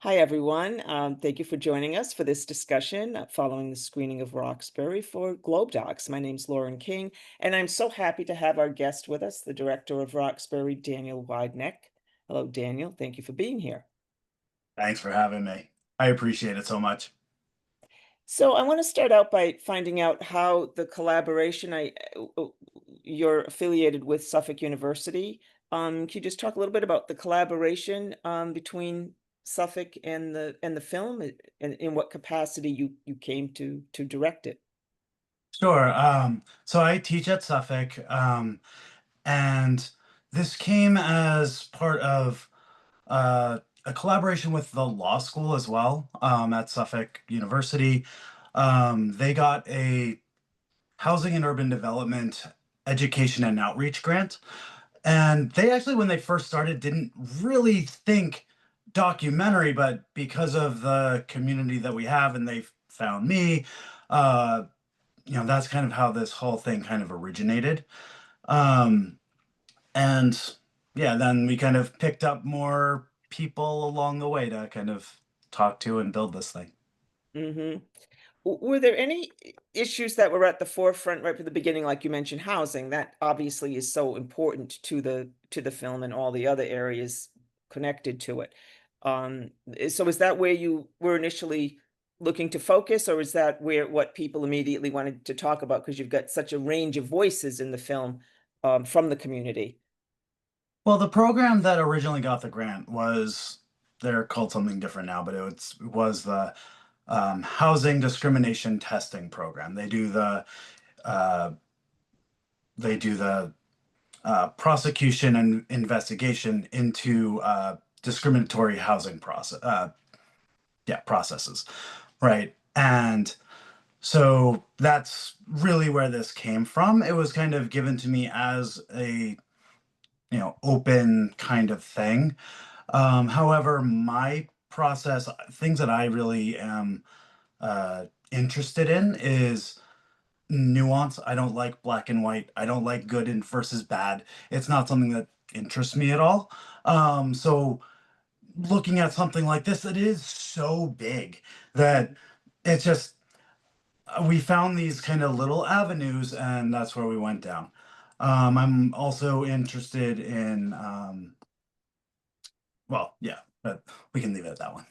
Hi, everyone. Thank you for joining us for this discussion following the screening of Roxbury for GlobeDocs. My name's Loren King, and I'm so happy to have our guest with us, the director of Roxbury, Daniel Weidknecht. Hello, Daniel. Thank you for being here. Thanks for having me. I appreciate it so much. So I want to start out by finding out how the collaboration. You're affiliated with Suffolk University. Can you just talk a little bit about the collaboration between Suffolk and the film, and in what capacity you came to direct it? Sure. So I teach at Suffolk, and this came as part of a collaboration with the law school as well, at Suffolk University. They got a housing and urban development education and outreach grant. And they actually, when they first started, didn't really think documentary, but because of the community that we have and they found me, uh, that's kind of how this whole thing kind of originated. Um, and yeah, then we kind of picked up more people along the way to kind of talk to and build this thing. hmm Were there any issues that were at the forefront right from the beginning, like you mentioned, housing? That obviously is so important to the film and all the other areas connected to it. So is that where you were initially looking to focus, or is that where what people immediately wanted to talk about because you've got such a range of voices in the film from the community? Well, the program that originally got the grant was they're called something different now, but it was the housing discrimination testing program. Uh, they do the prosecution and investigation into discriminatory housing processes, right? And so that's really where this came from. It was kind of given to me as a open kind of thing. However, my process, things that I really am interested in is nuance. I don't like black and white. I don't like good and versus bad. It's not something that interests me at all. So looking at something like this that is so big that it's just we found these kind of little avenues and that's where we went down. I'm also interested in well, yeah, but we can leave it at that one.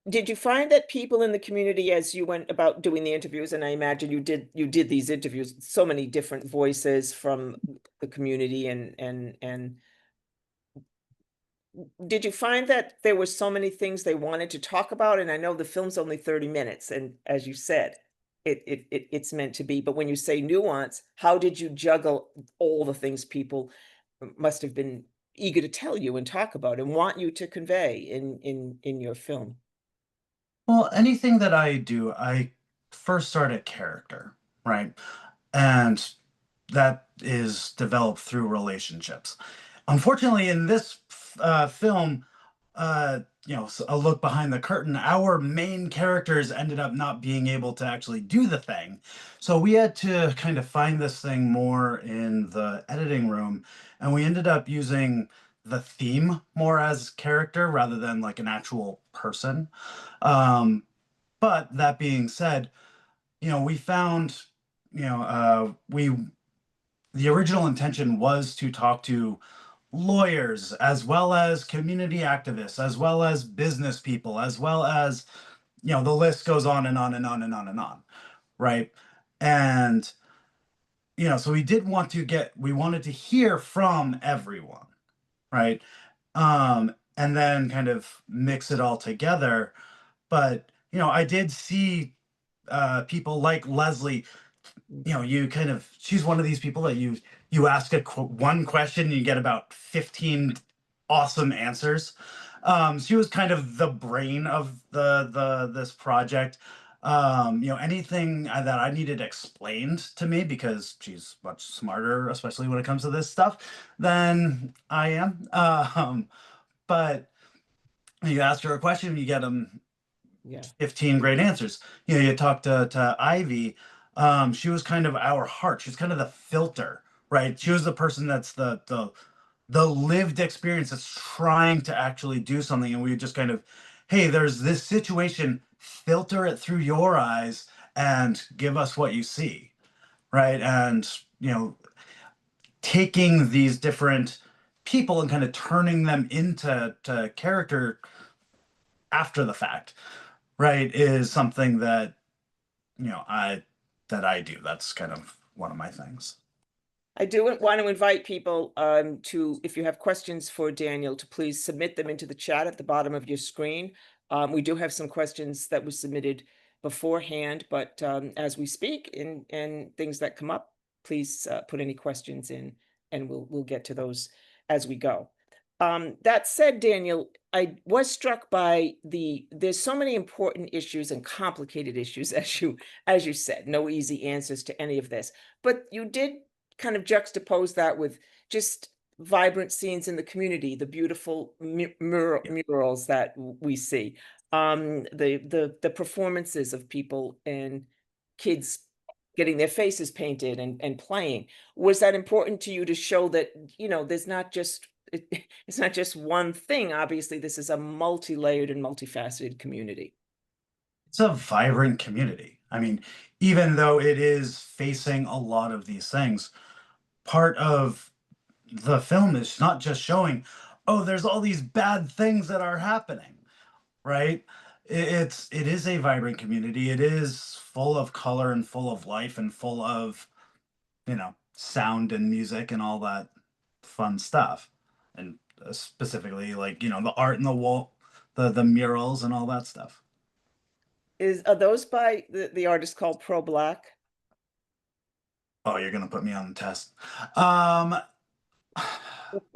Did you find that people in the community, as you went about doing the interviews, and I imagine you did these interviews, so many different voices from the community, and did you find that there were so many things they wanted to talk about? And I know the film's only 30 minutes, and as you said, it's meant to be. But when you say nuance, how did you juggle all the things people must have been eager to tell you and talk about and want you to convey in your film? Well, anything that I do, I first start at character, right? And that is developed through relationships. Unfortunately, in this film, a look behind the curtain, our main characters ended up not being able to actually do the thing. So we had to kind of find this thing more in the editing room, and we ended up using the theme more as character rather than like an actual person. Um, but that being said, we found, we the original intention was to talk to lawyers as well as community activists as well as business people as well as the list goes on and on and on and on and on, right? And so we wanted to hear from everyone, right? And then kind of mix it all together. But I did see people like Leslie. You kind of she's one of these people that you ask one question and you get about 15 awesome answers. She was kind of the brain of the this project. Anything that I needed explained to me because she's much smarter, especially when it comes to this stuff, than I am. But you ask her a question, you get them Yeah. 15 great answers. You talk to Ivy. She was kind of our heart. She's kind of the filter, right? She was the person that's the the lived experience that's trying to actually do something, and we just kind of, hey, there's this situation, filter it through your eyes and give us what you see, right? And taking these different people and kind of turning them into character after the fact, right, is something that I do. That's kind of one of my things. I do want to invite people to, if you have questions for Daniel, to please submit them into the chat at the bottom of your screen. We do have some questions that were submitted beforehand, but as we speak and things that come up, please put any questions in, and we'll get to those as we go. That said, Daniel, I was struck by there's so many important issues and complicated issues, as you said, no easy answers to any of this, but you did kind of juxtapose that with just vibrant scenes in the community, the beautiful murals that we see, the performances of people and kids getting their faces painted and playing. Was that important to you to show that, there's not just it's not just one thing? Obviously, this is a multi-layered and multifaceted community. It's a vibrant community. I mean, even though it is facing a lot of these things, part of the film is not just showing, oh, there's all these bad things that are happening, right? It is a vibrant community. It is full of color and full of life and full of, sound and music and all that fun stuff. And specifically, like, the art in the wall, the murals and all that stuff. Are those by the artist called Pro Black? Oh, you're gonna put me on the test. Um,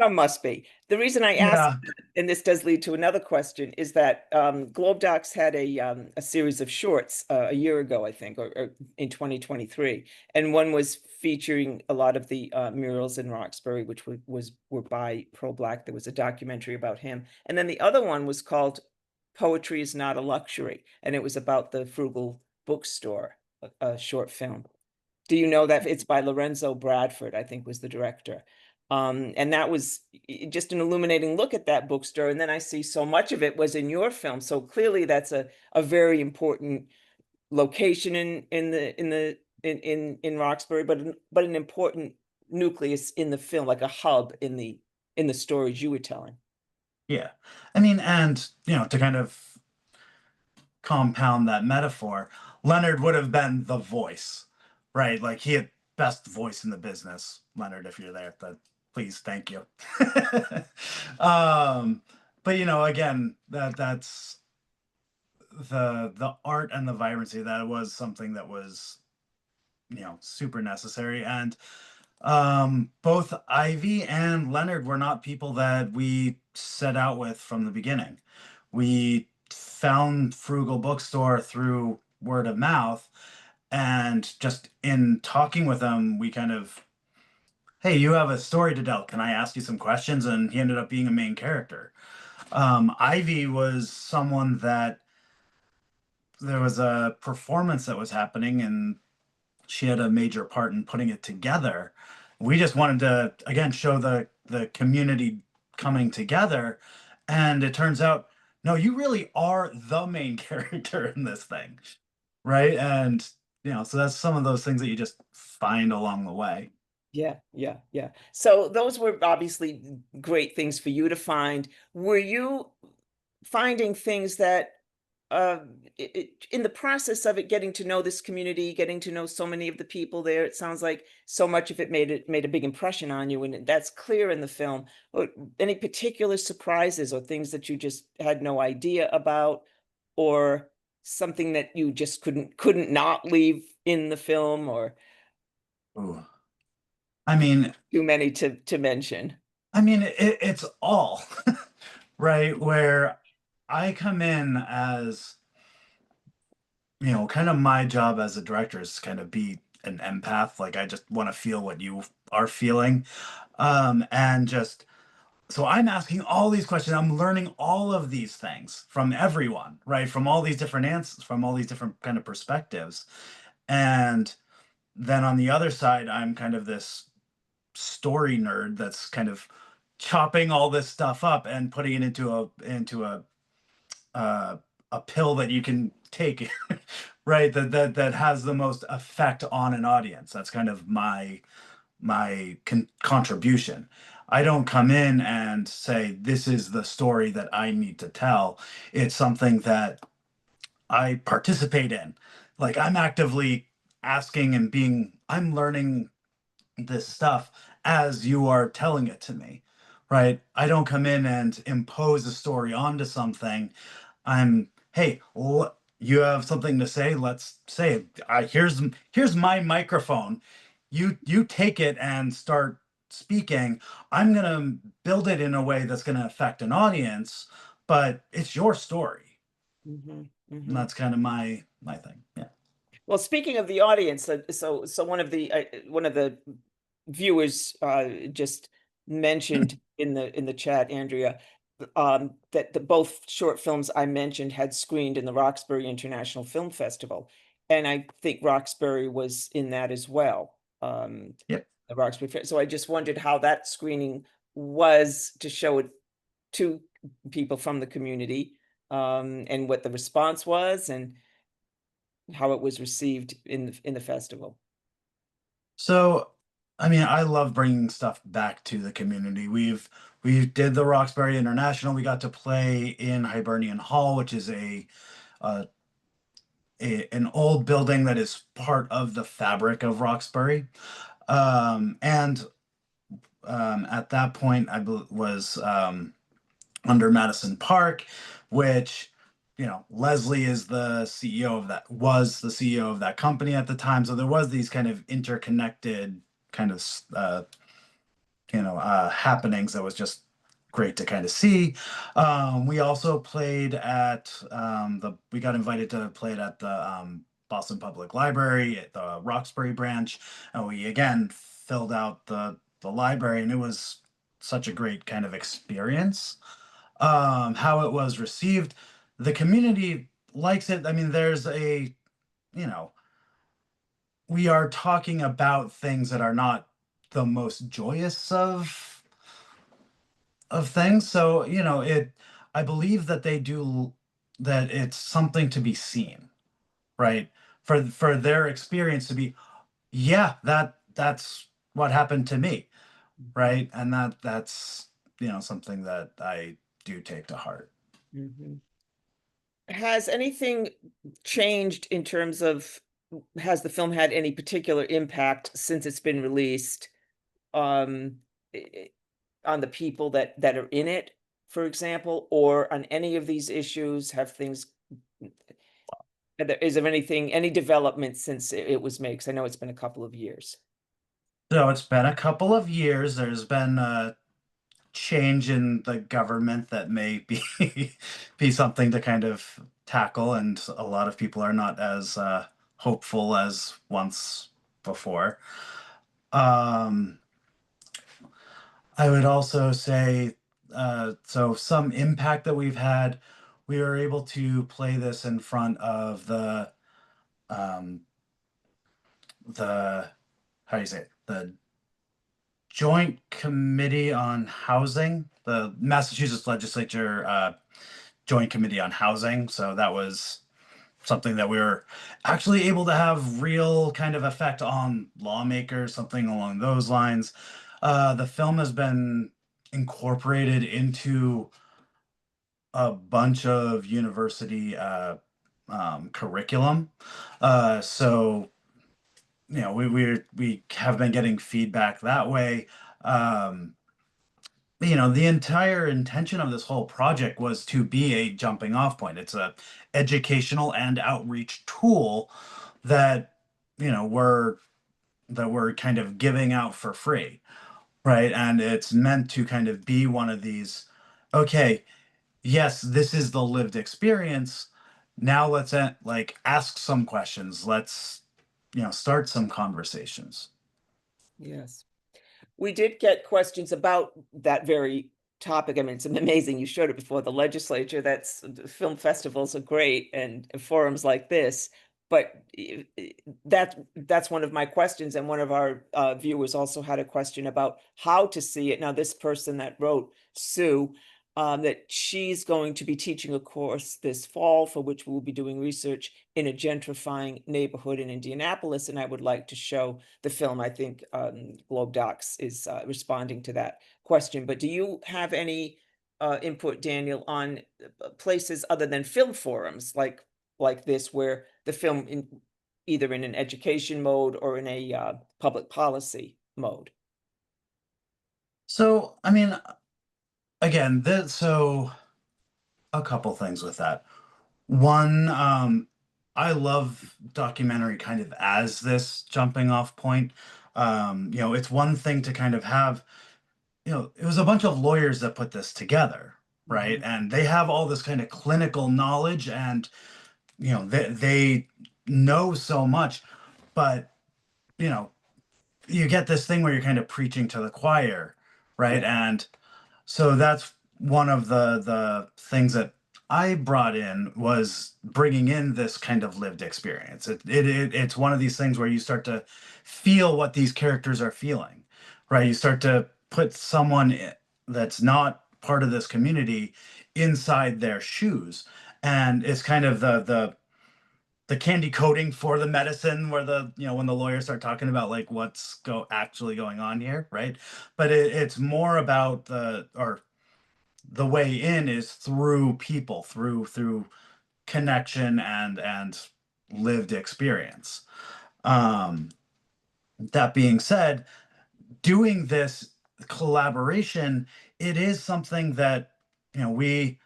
Some must be. The reason I ask, yeah, and this does lead to another question, is that GlobeDocs had a series of shorts a year ago, I think, or in 2023, and one was featuring a lot of the murals in Roxbury, which were by Pro Black. There was a documentary about him, and then the other one was called "Poetry is Not a Luxury," and it was about the Frugal Bookstore, a short film. Do you know that it's by Lorenzo Bradford, I think was the director. And that was just an illuminating look at that bookstore. And then I see so much of it was in your film. So clearly that's a very important location in Roxbury, but an important nucleus in the film, like a hub in the stories you were telling. yeah. I mean, and to kind of compound that metaphor, Leonard would have been the voice, right? Like he had best voice in the business. Leonard, if you're there, that please, thank you. um, but again, that's the art and the vibrancy. That was something that was super necessary. And both Ivy and Leonard were not people that we set out with from the beginning. We found Frugal Bookstore through word of mouth, and just in talking with them, we kind of, hey, you have a story to tell. Can I ask you some questions? And he ended up being a main character. Ivy was someone that there was a performance that was happening, and she had a major part in putting it together. We just wanted to again show the community coming together, and it turns out, no, you really are the main character in this thing, right? And so that's some of those things that you just find along the way. Yeah, yeah, yeah. So those were obviously great things for you to find. Were you finding things that uh in the process of it, getting to know this community, getting to know so many of the people there, it sounds like so much of it made a big impression on you, and that's clear in the film. Any particular surprises or things that you just had no idea about, or something that you just couldn't not leave in the film, or Ooh. I mean, too many to mention? it's all right where I come in as kind of my job as a director is to kind of be an empath. Like I just want to feel what you are feeling. And just so I'm asking all these questions. I'm learning all of these things from everyone, right? From all these different answers, from all these different kind of perspectives. And then on the other side, I'm kind of this story nerd that's kind of chopping all this stuff up and putting it into uh, a pill that you can take, right? That has the most effect on an audience. That's kind of my contribution. I don't come in and say this is the story that I need to tell. It's something that I participate in. Like I'm actively asking and I'm learning this stuff as you are telling it to me, right? I don't come in and impose a story onto something. Hey, you have something to say? Let's say it. Here's my microphone. You take it and start speaking. I'm gonna build it in a way that's gonna affect an audience, but it's your story. Mhm, And mhm. that's kind of my thing. Yeah. Well, speaking of the audience, so one of the viewers just mentioned in the chat, Andrea, that the both short films I mentioned had screened in the Roxbury International Film Festival, and I think Roxbury was in that as well. Yep. The Roxbury, so I just wondered how that screening was to show it to people from the community, and what the response was, and how it was received in the festival. So, I mean, I love bringing stuff back to the community. We did the Roxbury International. We got to play in Hibernian Hall, which is uh, an old building that is part of the fabric of Roxbury. And at that point, was under Madison Park, which Leslie is the CEO of that was the CEO of that company at the time. So there was these kind of interconnected kind of happenings that was just great to kind of see. We also played at we got invited to play it at the Boston Public Library at the Roxbury branch, and we again filled out the library, and it was such a great kind of experience. How it was received, the community likes it. I mean, there's you know, we are talking about things that are not the most joyous of things. So, I believe that they do that it's something to be seen, right? For their experience to be, yeah, that's what happened to me, Mhm, right? And that's something that I do take to heart. mhm. Has anything changed in terms of has the film had any particular impact since it's been released, um, I on the people that are in it, for example, or on any of these issues? Have things is there anything any development since it was made? 'Cause I know it's been a couple of years. So it's been a couple of years. There's been a change in the government that may be be something to kind of tackle, and a lot of people are not as hopeful as once before. Um, I would also say, so some impact that we've had, we were able to play this in front of um, the how do you say it? The Joint Committee on Housing, the Massachusetts Legislature Joint Committee on Housing. So that was something that we were actually able to have real kind of effect on lawmakers, something along those lines. The film has been incorporated into a bunch of university curriculum. So we have been getting feedback that way. Um, the entire intention of this whole project was to be a jumping off point. It's a educational and outreach tool that you know we're we're kind of giving out for free, right? And it's meant to kind of be one of these, okay, yes, this is the lived experience. Now let's ask some questions. Let's start some conversations. Yes. We did get questions about that very topic. I mean, it's amazing you showed it before the legislature. That's the film festivals are great and forums like this. but that's one of my questions, and one of our viewers also had a question about how to see it. Now, this person that wrote, Sue, that she's going to be teaching a course this fall for which we'll be doing research in a gentrifying neighborhood in Indianapolis, and I would like to show the film. I think GlobeDocs is responding to that question. But do you have any input, Daniel, on places other than film forums like this, where the film either in an education mode or in a public policy mode? So, I mean, again, so a couple things with that. One, I love documentary kind of as this jumping off point. It's one thing to kind of have, it was a bunch of lawyers that put this together, right? Mhm. And they have all this kind of clinical knowledge, and they know so much, but you know, you get this thing where you're kind of preaching to the choir, right? Yeah, And so that's one of the things that I brought in, was bringing in this kind of lived experience. It's one of these things where you start to feel what these characters are feeling, right? You start to put someone that's not part of this community inside their shoes, and it's kind of the candy coating for the medicine, where when the lawyers start talking about like what's go actually going on here, right? But it's more about the way in is through people, through connection and lived experience. um that being said, doing this collaboration, it is something that we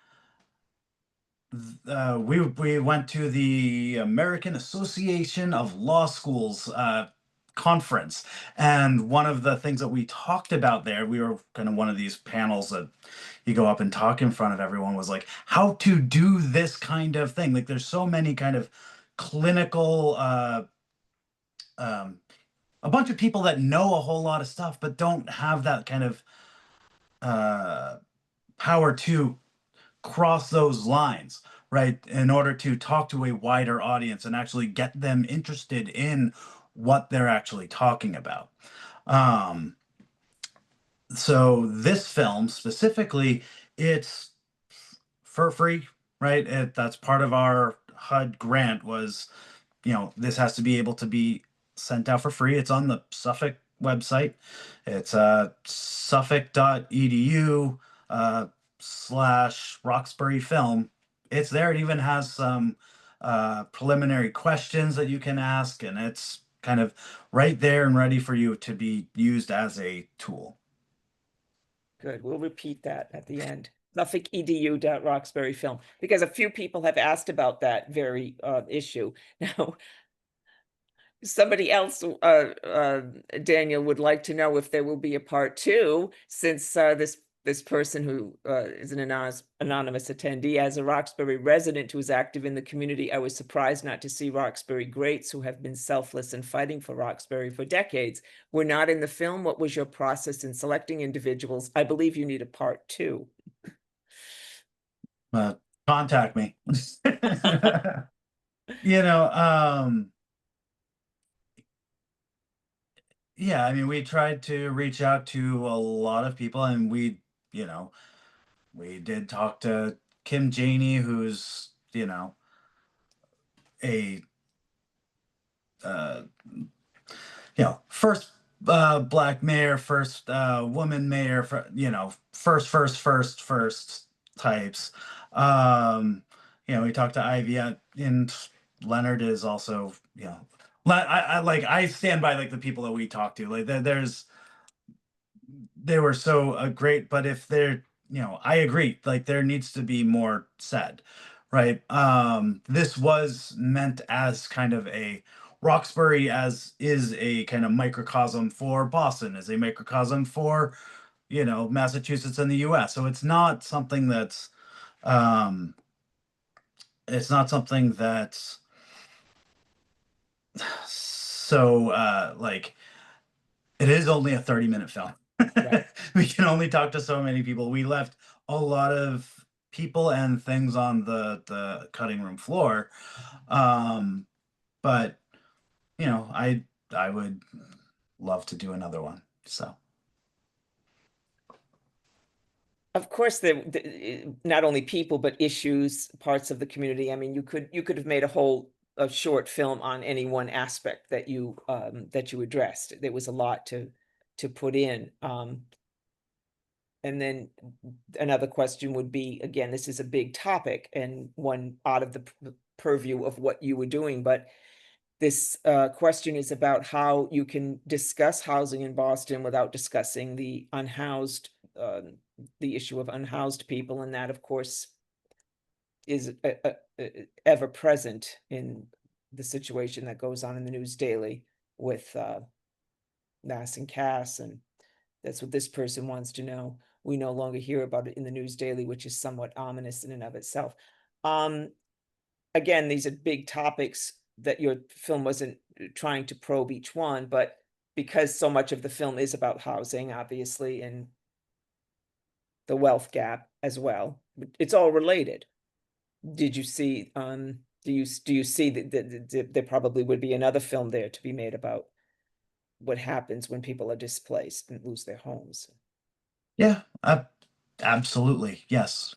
we went to the American Association of Law Schools conference, and one of the things that we talked about there, we were kind of one of these panels that you go up and talk in front of everyone, was like how to do this kind of thing. Like there's so many kind of clinical um, a bunch of people that know a whole lot of stuff but don't have that kind of uh, power to cross those lines, right? In order to talk to a wider audience and actually get them interested in what they're actually talking about. Um, so this film specifically, it's for free, right? That's part of our HUD grant, was this has to be able to be sent out for free. It's on the Suffolk website. It's suffolk.edu / Roxbury film. It's there. It even has some preliminary questions that you can ask, and it's kind of right there and ready for you to be used as a tool. good. We'll repeat that at the end. Suffolk.edu.Roxbury film, because a few people have asked about that very issue. Now, somebody else, Daniel, would like to know if there will be a part two, since this person who is an anonymous attendee, as a Roxbury resident who is active in the community. I was surprised not to see Roxbury greats who have been selfless and fighting for Roxbury for decades were not in the film. What was your process in selecting individuals? I believe you need a part two. Uh, Contact me. you know, um, yeah, I mean, we tried to reach out to a lot of people, and you know, we did talk to Kim Janey, who's, a uh, first black mayor, first woman mayor, for first types. We talked to Ivy, and Leonard is also, I stand by like the people that we talked to. Like they were so great, but if they're, I agree, like there needs to be more said, right? This was meant as kind of a Roxbury, as is a kind of microcosm for Boston, is a microcosm for, Massachusetts and the US. So um it's not something that's so like, it is only a 30-minute film. Right. We can only talk to so many people. We left a lot of people and things on the cutting room floor. Um, but I would love to do another one. So Of course, not only people, but issues, parts of the community. I mean, you could have made a short film on any one aspect that you addressed. There was a lot to put in. And then another question would be, again, this is a big topic and one out of the purview of what you were doing, but this question is about how you can discuss housing in Boston without discussing the issue of unhoused people, and that, of course, is ever present in the situation that goes on in the news daily with Mass and Cass, and that's what this person wants to know. We no longer hear about it in the news daily, which is somewhat ominous in and of itself. Um, Again, these are big topics that your film wasn't trying to probe each one, but because so much of the film is about housing, obviously, and the wealth gap as well, it's all related. Did you see, do you see that there probably would be another film there to be made about what happens when people are displaced and lose their homes? yeah, absolutely, yes.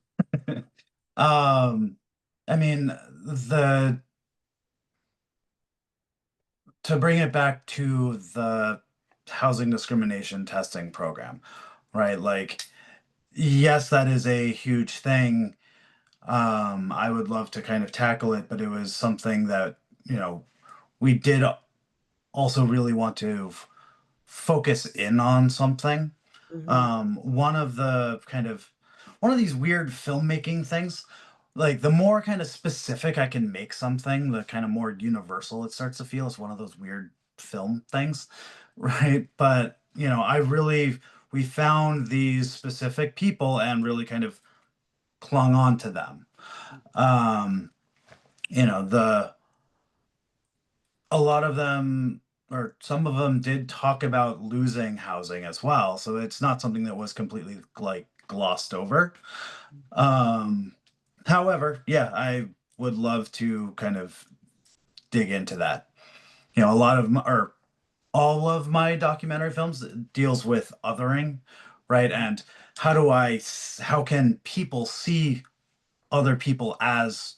Um, I mean, the to bring it back to the housing discrimination testing program, right? Like, yes, that is a huge thing. I would love to kind of tackle it, but it was something that, we did also really want to focus in on something. Mhm, One of the one of these weird filmmaking things, like the more kind of specific I can make something, the kind of more universal it starts to feel. It's one of those weird film things, right? But, we found these specific people and really kind of clung on to them. Um, the a lot of them, or some of them, did talk about losing housing as well, so it's not something that was completely like glossed over. um However, yeah, I would love to kind of dig into that. A lot of or all of my documentary films deals with othering, right? And how can people see other people as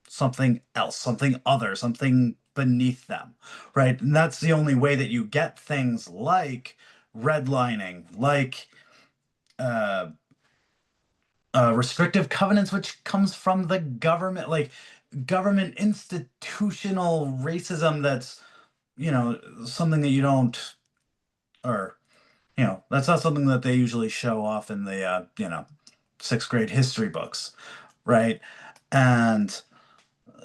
something else, something other, something beneath them, right? And that's the only way that you get things like redlining, like uh, restrictive covenants, which comes from the government, like government institutional racism. That's something that you don't, or that's not something that they usually show off in the sixth grade history books, right? And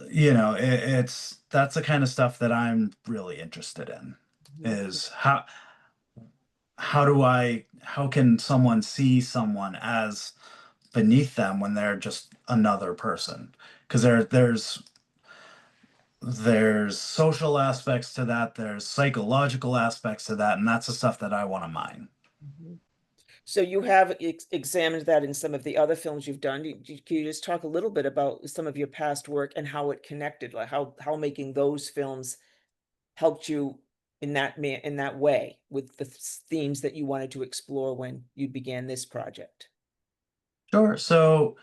it's that's the kind of stuff that I'm really interested in, mhm, is how can someone see someone as beneath them when they're just another person? Because there's social aspects to that, there's psychological aspects to that, and that's the stuff that I want to mine. mhm. So you have examined that in some of the other films you've done. Can you just talk a little bit about some of your past work and how it connected, like how making those films helped you in that way with the themes that you wanted to explore when you began this project? Sure. So,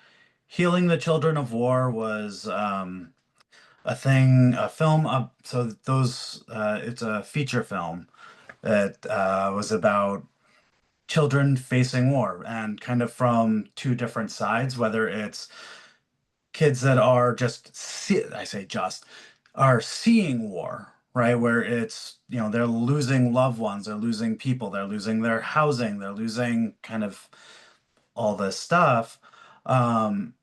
Healing the Children of War was a film. So those it's a feature film that was about children facing war, and kind of from two different sides, whether it's kids that are I say just, are seeing war, right? Where it's, they're losing loved ones, they're losing people, they're losing their housing, they're losing kind of all this stuff. Um,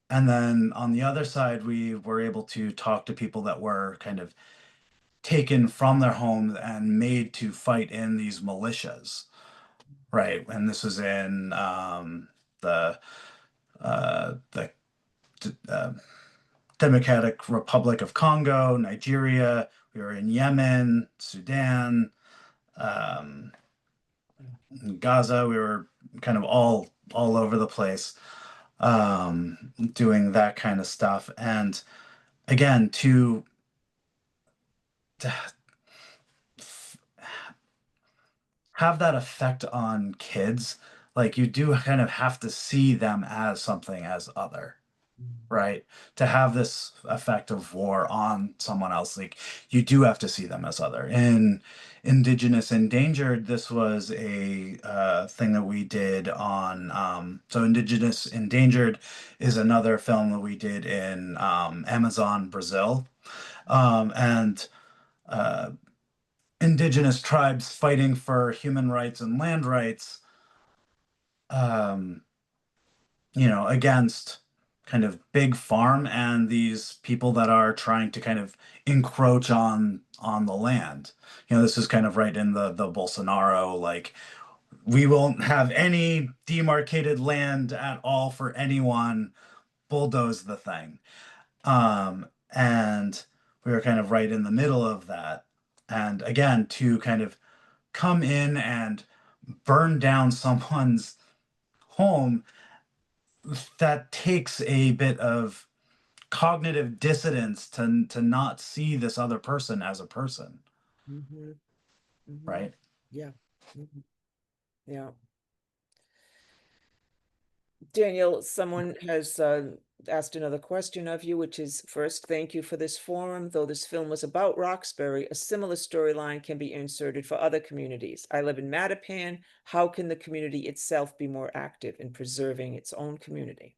and then on the other side, we were able to talk to people that were kind of taken from their homes and made to fight in these militias, right? And this was in the the uh, Democratic Republic of Congo, Nigeria. We were in Yemen, Sudan, um, Gaza. We were kind of all over the place, doing that kind of stuff. And again, to to have that effect on kids, like you do kind of have to see them as something as other, right? To have this effect of war on someone else, like you do have to see them as other. In Indigenous Endangered, this was a thing that we did on. So Indigenous Endangered is another film that we did in Amazon, Brazil, and uh, indigenous tribes fighting for human rights and land rights, um, against kind of big farm and these people that are trying to kind of encroach on the land. This is kind of right in the Bolsonaro, like, we won't have any demarcated land at all for anyone, bulldoze the thing. And we were kind of right in the middle of that. And again, to kind of come in and burn down someone's home, that takes a bit of cognitive dissonance to not see this other person as a person, Mm-hmm. Mm-hmm. right? Yeah. Mhm. Yeah. Daniel, someone has asked another question of you, which is first, thank you for this forum. Though this film was about Roxbury, a similar storyline can be inserted for other communities. I live in Mattapan. How can the community itself be more active in preserving its own community?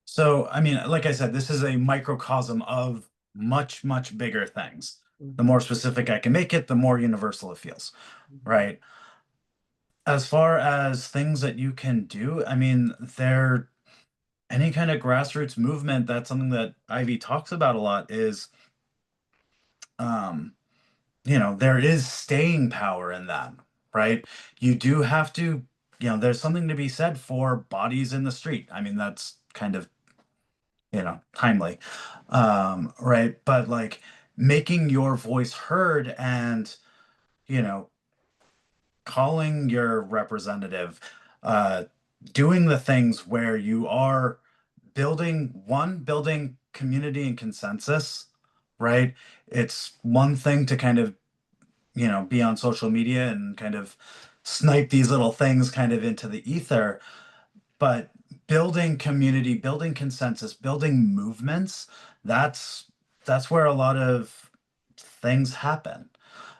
So, I mean, like I said, this is a microcosm of much, much bigger things. The Mhm, more specific I can make it, the more universal it feels, mhm, right? As far as things that you can do, I mean, any kind of grassroots movement, that's something that Ivy talks about a lot is, um, there is staying power in that, right? You do have to, there's something to be said for bodies in the street. I mean, that's kind of, timely. Right? But like making your voice heard and, you know, calling your representative, uh, doing the things where you are building community and consensus, right? It's one thing to kind of, be on social media and kind of snipe these little things kind of into the ether, but building community, building consensus, building movements, that's where a lot of things happen.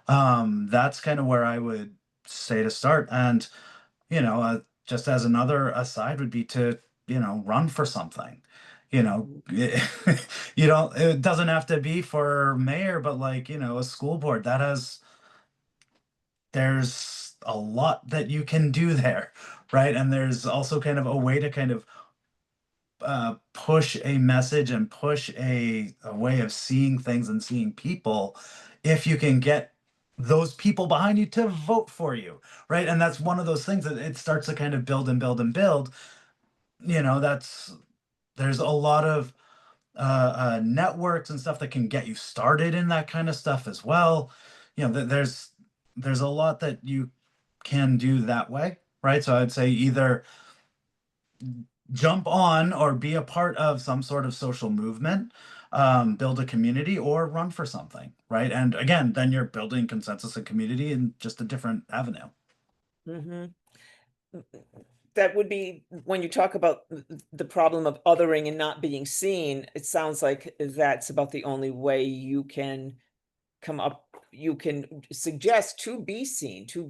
That's kind of where I would say to start. And, just as another aside would be to, run for something. mhm, It doesn't have to be for mayor, but like, a school board that there's a lot that you can do there, right? And there's also kind of a way to kind of push a message and push a way of seeing things and seeing people if you can get those people behind you to vote for you, right? And that's one of those things that it starts to kind of build and build and build. That's there's a lot of networks and stuff that can get you started in that kind of stuff as well. There's a lot that you can do that way, right? So I'd say either jump on or be a part of some sort of social movement, build a community, or run for something, right? And again, then you're building consensus and community in just a different avenue. mhm. That would be when you talk about the problem of othering and not being seen, it sounds like that's about the only way you can you can suggest to be seen, to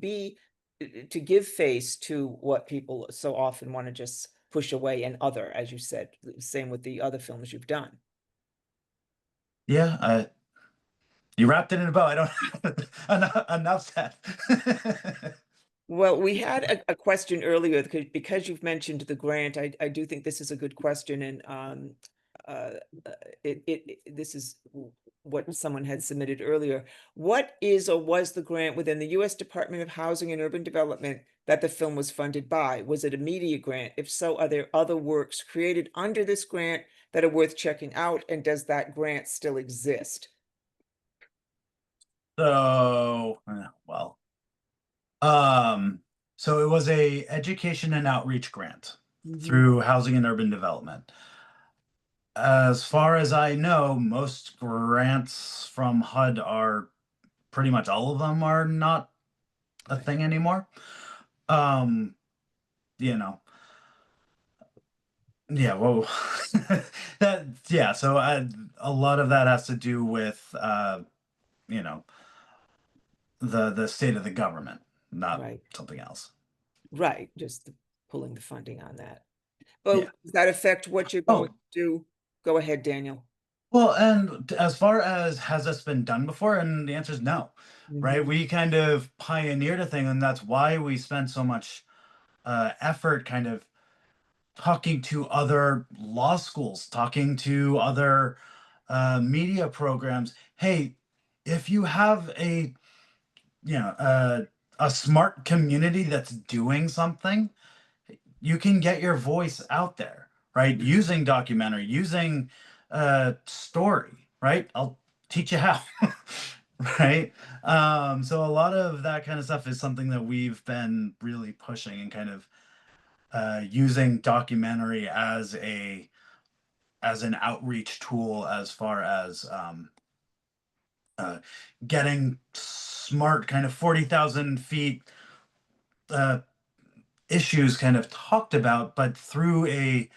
give face to what people so often want to just push away and other, as you said, same with the other films you've done. Yeah, you wrapped it in a bow. I don't enough said. Well, we had a question earlier because you've mentioned the grant. I do think this is a good question, and uh, uh, this is what someone had submitted earlier. What is or was the grant within the U.S. Department of Housing and Urban Development that the film was funded by? Was it a media grant? If so, are there other works created under this grant that are worth checking out? And does that grant still exist? So, well, um, so it was a education and outreach grant Mhm. through Housing and Urban Development. As far as I know, most grants from HUD are pretty much all of them are not a Right, thing anymore. Um, you know, yeah, well, that, yeah, so a lot of that has to do with, you know, the state of the government, not right, something else. right, just pulling the funding on that. Yeah. Well, does that affect what you're going to Oh, do? Go ahead, Daniel. well, and as far as has this been done before, and the answer is no, right? Mhm, We kind of pioneered a thing, and that's why we spent so much effort kind of talking to other law schools, talking to other media programs. Hey, if you have you know, a smart community that's doing something, you can get your voice out there, right? mhm, Using documentary, using story, right? I'll teach you how. Right. So a lot of that kind of stuff is something that we've been really pushing and kind of using documentary as an outreach tool as far as uh, getting smart kind of 40,000 feet uh, issues kind of talked about, but through a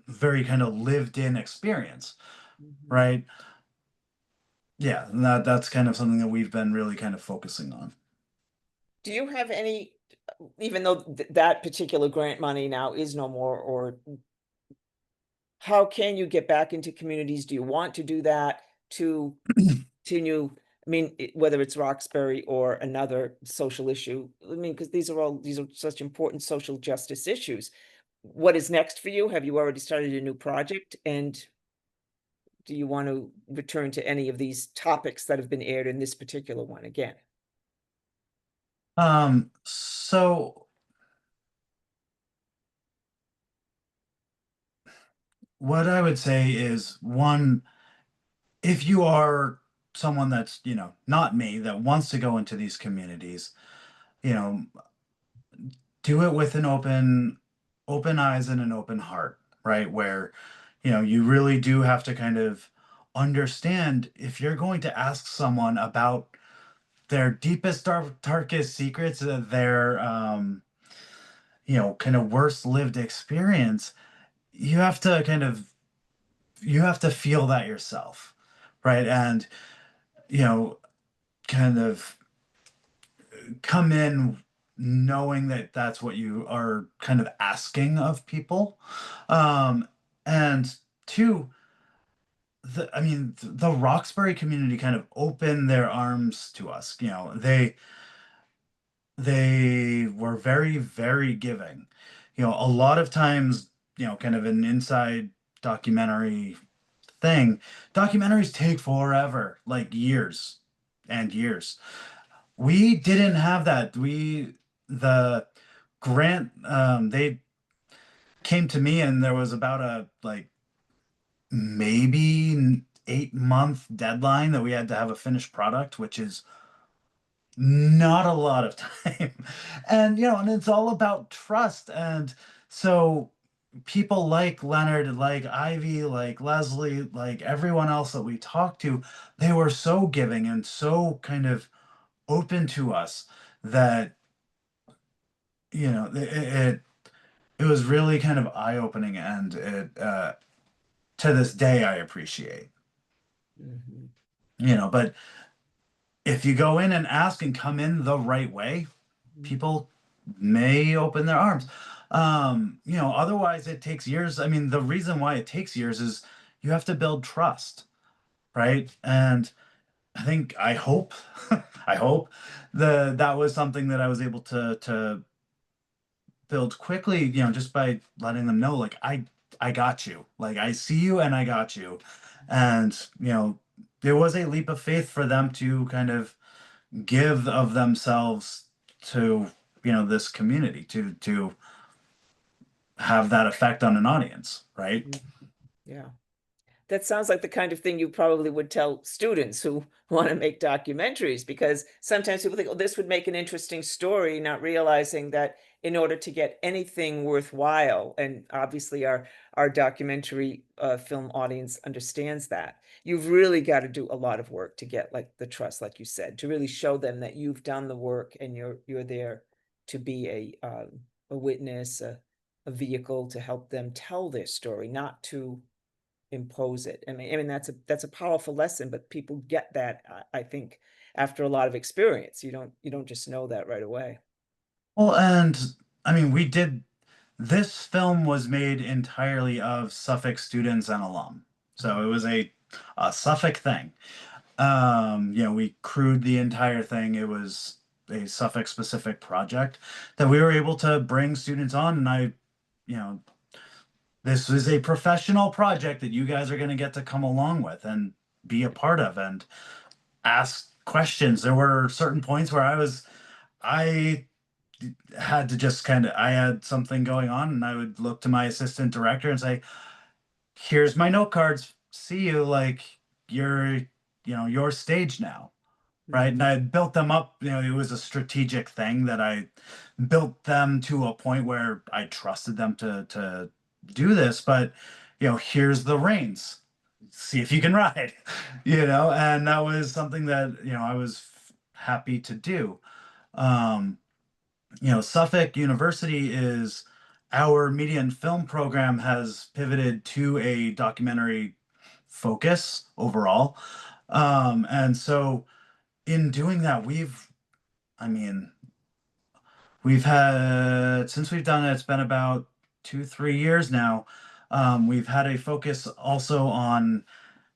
very kind of lived in experience, mhm. right? Yeah, and that's kind of something that we've been really kind of focusing on. Do you have any, even though that particular grant money now is no more, or how can you get back into communities? Do you want to do that to continue? I mean, whether it's Roxbury or another social issue, I mean, because these are such important social justice issues. What is next for you? Have you already started a new project? And do you want to return to any of these topics that have been aired in this particular one again? So what I would say is one, if you are someone that's, not me, that wants to go into these communities, you know, do it with an open eyes and an open heart, right? Where, you really do have to kind of understand if you're going to ask someone about their deepest, darkest secrets, their, kind of worst lived experience, you have to kind of, you have to feel that yourself, right? And, you know, kind of come in knowing that that's what you are kind of asking of people. Um, and two, I mean, the Roxbury community kind of opened their arms to us. They were very, very giving. A lot of times, kind of an inside documentary thing, documentaries take forever, like years and years. We didn't have that. The grant, they came to me and there was about a like maybe 8-month deadline that we had to have a finished product, which is not a lot of time. And it's all about trust. And so people like Leonard, like Ivy, like Leslie, like everyone else that we talked to, they were so giving and so kind of open to us that it was really kind of eye-opening, and it to this day I appreciate. Mhm, But if you go in and ask and come in the right way, mhm, people may open their arms. Otherwise it takes years. I mean, the reason why it takes years is you have to build trust, right? And I hope I hope that was something that I was able to build quickly, just by letting them know, like, I got you. Like, I see you and I got you. And, there was a leap of faith for them to kind of give of themselves to, this community to have that effect on an audience, right? mhm. Yeah. That sounds like the kind of thing you probably would tell students who want to make documentaries, because sometimes people think, oh, this would make an interesting story, not realizing that in order to get anything worthwhile. And obviously our documentary film audience understands that. You've really got to do a lot of work to get like the trust, like you said, to really show them that you've done the work and you're there to be a witness, a vehicle to help them tell their story, not to impose it. I mean that's a powerful lesson, but people get that, I think, after a lot of experience. You don't just know that right away. Well, and I mean, we did this film was made entirely of Suffolk students and alum. So it was a Suffolk thing. We crewed the entire thing. It was a Suffolk specific project that we were able to bring students on. And you know, this is a professional project that you guys are going to get to come along with and be a part of and ask questions. There were certain points where I had to just I had something going on and I would look to my assistant director and say, here's my note cards. See you. Like, you're, your stage now. Right. And Mhm. I built them up. It was a strategic thing that I built them to a point where I trusted them to do this. But, here's the reins. See if you can ride, and that was something that, I was happy to do. Um, Suffolk University is our media and film program has pivoted to a documentary focus overall. And so in doing that, I mean, we've had, since we've done it, it's been about 2, 3 years now. We've had a focus also on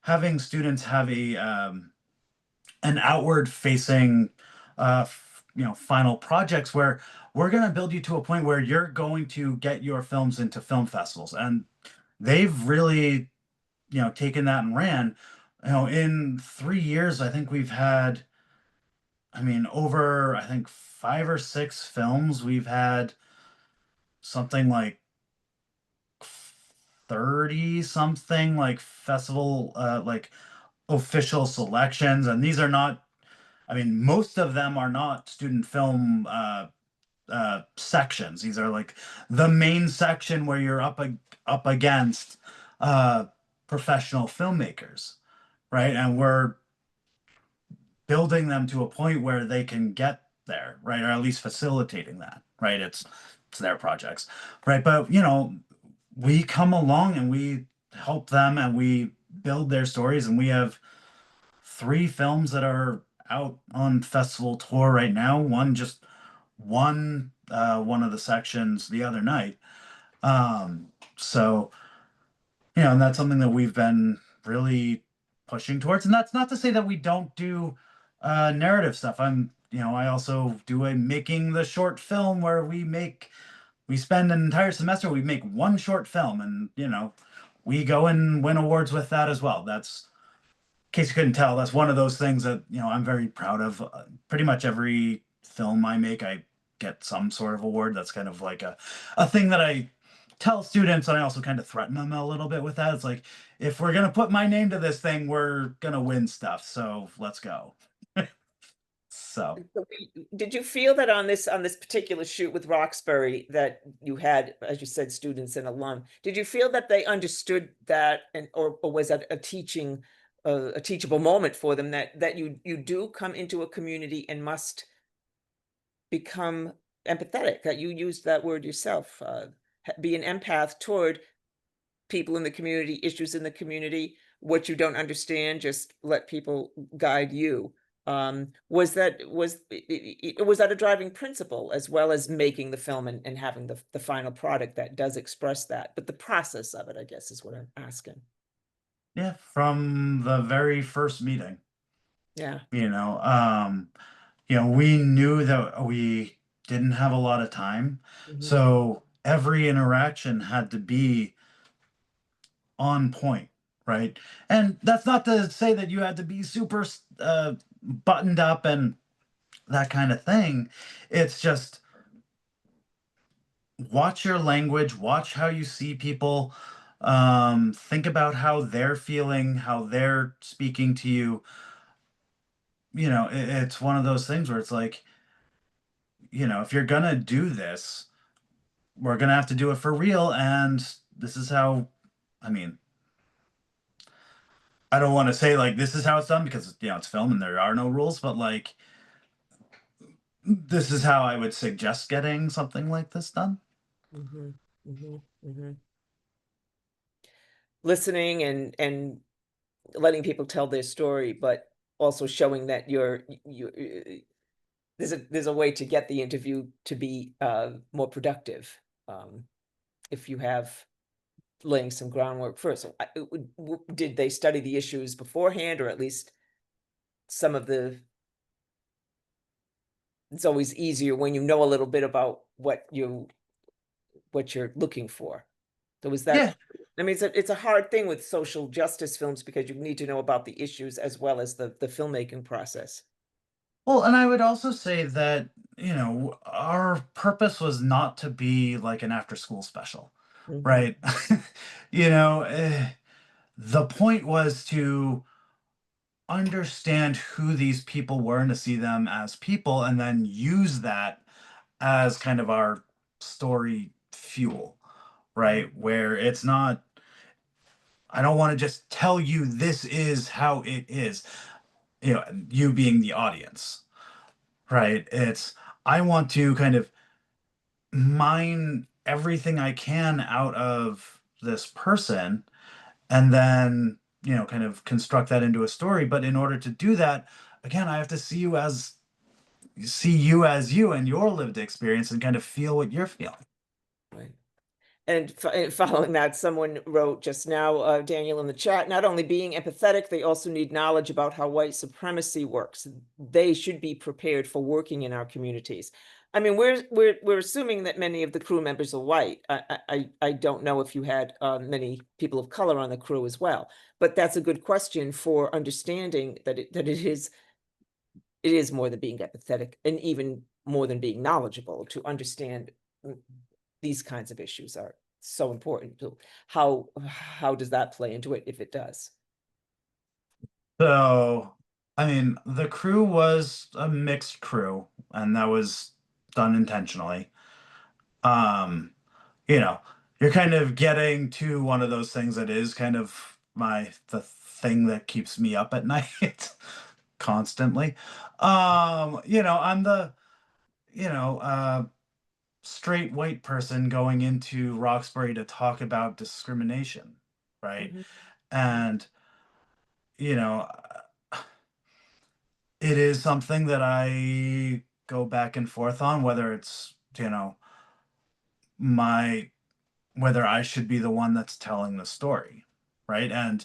having students have an outward facing final projects where we're going to build you to a point where you're going to get your films into film festivals, and they've really taken that and ran. In 3 years I think we've had, I mean, over, I think, 5 or 6 films. We've had something like 30 something like festival like official selections, and these are not, I mean, most of them are not student film sections. These are like the main section where you're up against uh, professional filmmakers, right? And we're building them to a point where they can get there, right? Or at least facilitating that, right? It's their projects, right? But we come along and we help them and we build their stories, and we have 3 films that are out on festival tour right now. One just won one of the sections the other night. So, and that's something that we've been really pushing towards. And that's not to say that we don't do narrative stuff. I also do a making the short film where we spend an entire semester, we make one short film, and, we go and win awards with that as well. That's, in case you couldn't tell, that's one of those things that, I'm very proud of. Pretty much every film I make, I get some sort of award. That's kind of like a thing that I tell students, and I also kind of threaten them a little bit with that. It's like, if we're gonna put my name to this thing, we're gonna win stuff. So let's go. So So did you feel that on this particular shoot with Roxbury that you had, as you said, students and alum, did you feel that they understood that, and or was that a teachable moment for them, that you do come into a community and must become empathetic, that you used that word yourself, be an empath toward people in the community, issues in the community, what you don't understand, just let people guide you. Was that a driving principle, as well as making the film and having the final product that does express that? But the process of it, I guess, is what I'm asking. yeah, from the very first meeting, Yeah. you know, um, we knew that we didn't have a lot of time. Mhm. So every interaction had to be on point, right? And that's not to say that you had to be super buttoned up and that kind of thing. It's just watch your language, watch how you see people, think about how they're feeling, how they're speaking to you. It's one of those things where it's like, if you're gonna do this, we're gonna have to do it for real, and this is how, I mean, I don't want to say like this is how it's done because it's film and there are no rules, but like this is how I would suggest getting something like this done. Hmm. Hmm. Hmm. Listening and letting people tell their story, but also showing that there's a way to get the interview to be more productive, um, if you have laying some groundwork first. So did they study the issues beforehand, or at least some of the? It's always easier when you know a little bit about what you're looking for. So is Yeah. that? I mean, it's a hard thing with social justice films because you need to know about the issues as well as the filmmaking process. Well, and I would also say that, our purpose was not to be like an after school special, Hmm. right? You know, the point was to understand who these people were and to see them as people and then use that as kind of our story fuel, right? Where it's not, I don't want to just tell you this is how it is, you being the audience, right? I want to kind of mine everything I can out of this person and then, kind of construct that into a story. But in order to do that, again, I have to see you as you and your lived experience and kind of feel what you're feeling. Right. And following that, someone wrote just now, Daniel, in the chat, not only being empathetic, they also need knowledge about how white supremacy works. They should be prepared for working in our communities. I mean, we're assuming that many of the crew members are white. I don't know if you had many people of color on the crew as well, but that's a good question for understanding that it is more than being empathetic, and even more than being knowledgeable to understand these kinds of issues are so important. So how does that play into it, if it does? So, I mean, the crew was a mixed crew, and that was done intentionally. Um, you know, you're kind of getting to one of those things that is kind of the thing that keeps me up at night constantly. I'm the, you know, uh, straight white person going into Roxbury to talk about discrimination, right? Mhm, mhm, And, you know, it is something that I go back and forth on, whether it's, my whether I should be the one that's telling the story, right? And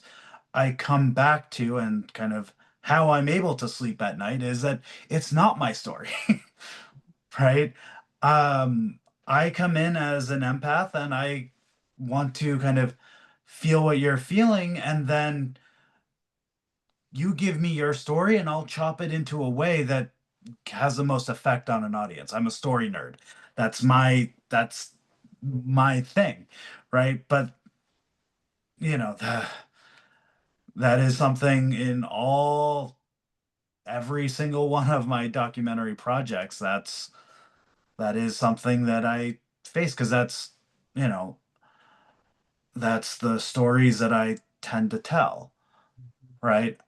I come back to and kind of how I'm able to sleep at night is that it's not my story, right? Um, I come in as an empath and I want to kind of feel what you're feeling, and then you give me your story and I'll chop it into a way that has the most effect on an audience. I'm a story nerd. That's my thing, right? But you know, that is something in every single one of my documentary projects. That is something that I face because you know, that's the stories that I tend to tell, right?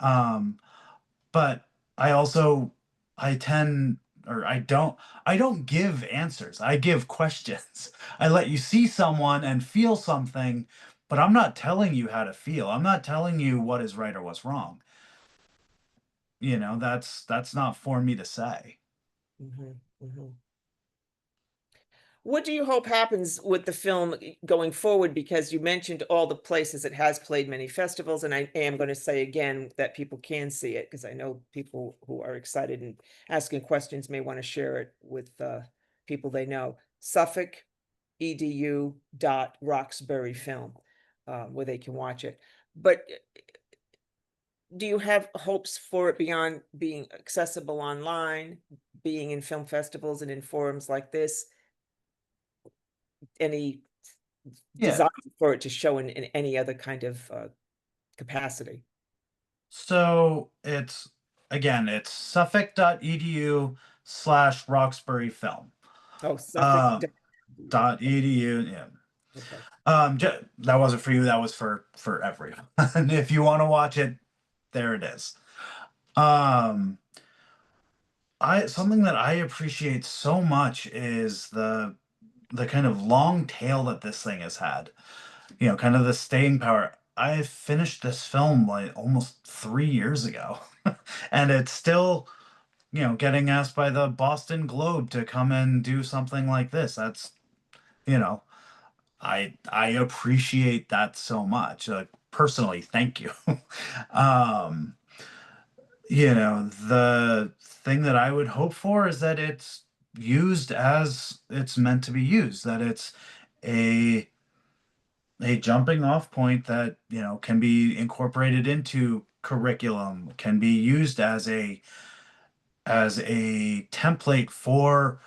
But I also I tend or I don't give answers. I give questions. I let you see someone and feel something, but I'm not telling you how to feel. I'm not telling you what is right or what's wrong. That's not for me to say. mhm, mhm. What do you hope happens with the film going forward? Because you mentioned all the places it has played, many festivals, and I am going to say again that people can see it, because I know people who are excited and asking questions may want to share it with people they know. Suffolk edu dot Roxbury film, where they can watch it. But do you have hopes for it beyond being accessible online, being in film festivals and in forums like this? Any Yeah. design for it to show in any other kind of capacity? So it's suffolk.edu/Roxbury film. Oh, Suffolk. Uh, Edu. Yeah. Okay. That wasn't for you. That was for everyone. And if you want to watch it, there it is. Um, I something that I appreciate so much is the kind of long tail that this thing has had. You know, kind of the staying power. I finished this film like almost 3 years ago, and it's still, you know, getting asked by the Boston Globe to come and do something like this. That's, you know, I appreciate that so much. Personally, thank you. um, you know, the thing that I would hope for is that it's used as it's meant to be used, that it's a a jumping off point that, you know, can be incorporated into curriculum, can be used as a template for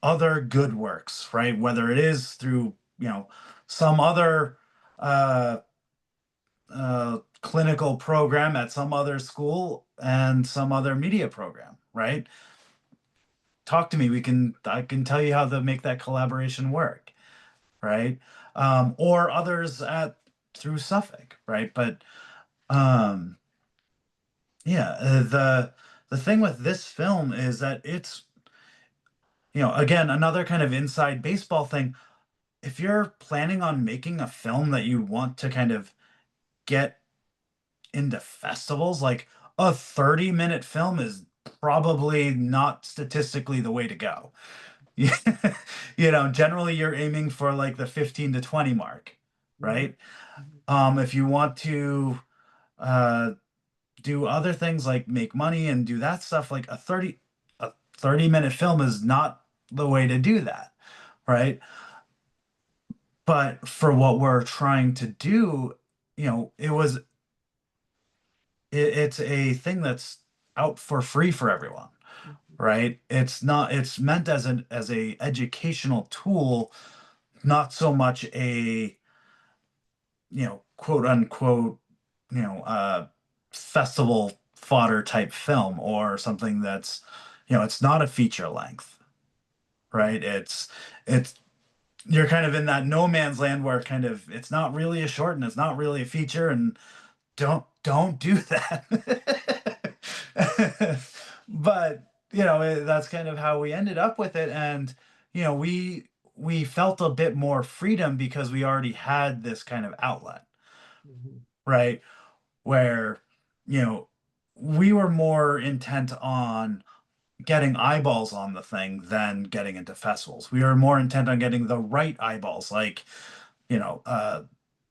other good works, right? Whether it is through, you know, some other uh, clinical program at some other school and some other media program, right? Talk to me. I can tell you how to make that collaboration work, right? Or others at through Suffolk, right? But um, yeah, the thing with this film is that it's, you know, again, another kind of inside baseball thing. If you're planning on making a film that you want to kind of get into festivals, like a 30-minute film is probably not statistically the way to go. You know, generally you're aiming for like the 15 to 20 mark, Mhm, right? mhm, If you want to uh do other things like make money and do that stuff, like a 30-minute film is not the way to do that, right? But for what we're trying to do, you know, it's a thing that's out for free for everyone, mhm, right? It's not, it's meant as an as a educational tool, not so much a, you know, quote unquote, you know, festival fodder type film or something that's, you know, it's not a feature length, right? It's you're kind of in that no man's land where kind of it's not really a short and it's not really a feature, and don't do that. But you know, that's kind of how we ended up with it. And you know, we felt a bit more freedom because we already had this kind of outlet, mhm, right? Where, you know, we were more intent on getting eyeballs on the thing than getting into festivals. We were more intent on getting the right eyeballs, like, you know,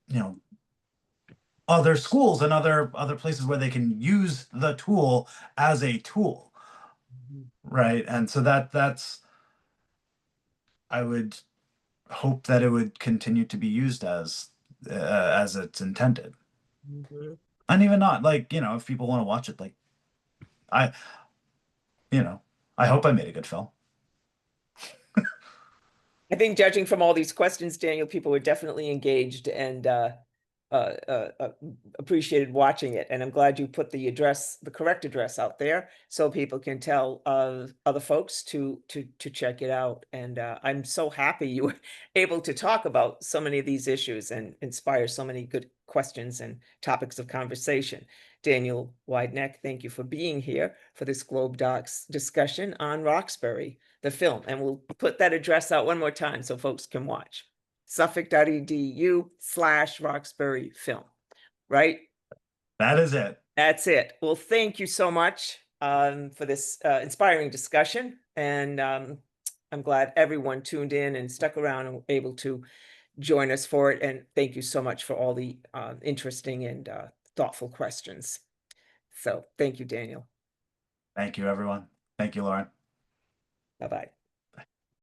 you know, other schools and other places where they can use the tool as a tool, mhm, right? And so that's I would hope that it would continue to be used as it's intended. mhm. And even not like, you know, if people want to watch it, like I, you know, I hope I made a good film. I think judging from all these questions, Daniel, people were definitely engaged and uh, uh, uh, appreciated watching it. And I'm glad you put the address, the correct address out there so people can tell other folks to check it out. And I'm so happy you were able to talk about so many of these issues and inspire so many good questions and topics of conversation. Daniel Weidknecht, thank you for being here for this GlobeDocs discussion on Roxbury, the film. And we'll put that address out one more time so folks can watch. Suffolk.edu/Roxbury film, right? That is it. That's it. Well, thank you so much for this inspiring discussion. And I'm glad everyone tuned in and stuck around and were able to join us for it. And thank you so much for all the interesting and thoughtful questions. So thank you, Daniel. Thank you, everyone. Thank you, Lauren. Bye bye.